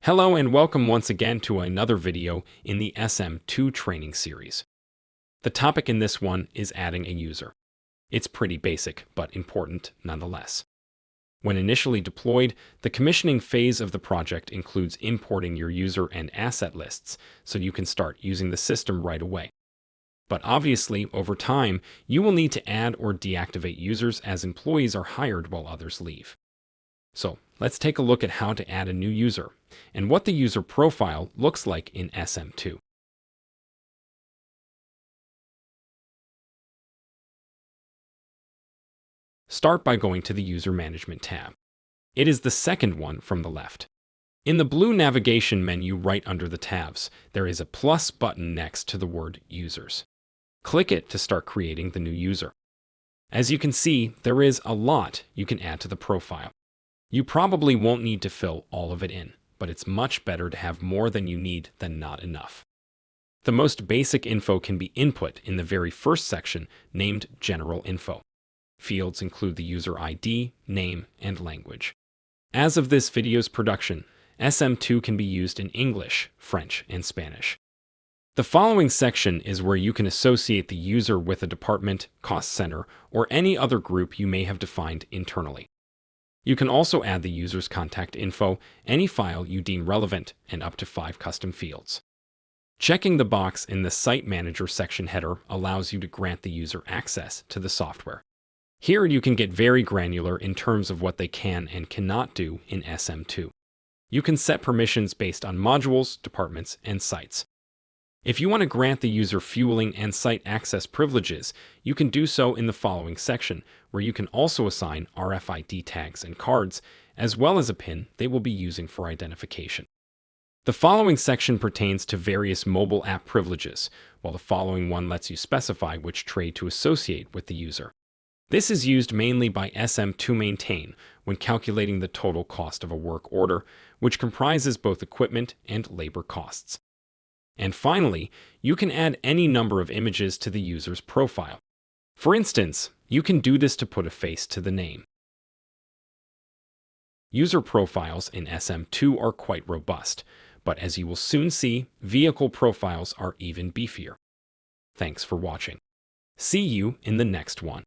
Hello and welcome once again to another video in the SM2 training series. The topic in this one is adding a user. It's pretty basic, but important nonetheless. When initially deployed, the commissioning phase of the project includes importing your user and asset lists so you can start using the system right away. But obviously, over time, you will need to add or deactivate users as employees are hired while others leave. So let's take a look at how to add a new user and what the user profile looks like in SM2. Start by going to the User Management tab. It is the second one from the left. In the blue navigation menu right under the tabs, there is a plus button next to the word Users. Click it to start creating the new user. As you can see, there is a lot you can add to the profile. You probably won't need to fill all of it in, but it's much better to have more than you need than not enough. The most basic info can be input in the very first section named General Info. Fields include the user ID, name, and language. As of this video's production, SM2 can be used in English, French, and Spanish. The following section is where you can associate the user with a department, cost center, or any other group you may have defined internally. You can also add the user's contact info, any file you deem relevant, and up to 5 custom fields. Checking the box in the Site Manager section header allows you to grant the user access to the software. Here you can get very granular in terms of what they can and cannot do in SM2. You can set permissions based on modules, departments, and sites. If you want to grant the user fueling and site access privileges, you can do so in the following section, where you can also assign RFID tags and cards, as well as a PIN they will be using for identification. The following section pertains to various mobile app privileges, while the following one lets you specify which trade to associate with the user. This is used mainly by SM to maintain when calculating the total cost of a work order, which comprises both equipment and labor costs. And finally, you can add any number of images to the user's profile. For instance, you can do this to put a face to the name. User profiles in SM2 are quite robust, but as you will soon see, vehicle profiles are even beefier. Thanks for watching. See you in the next one.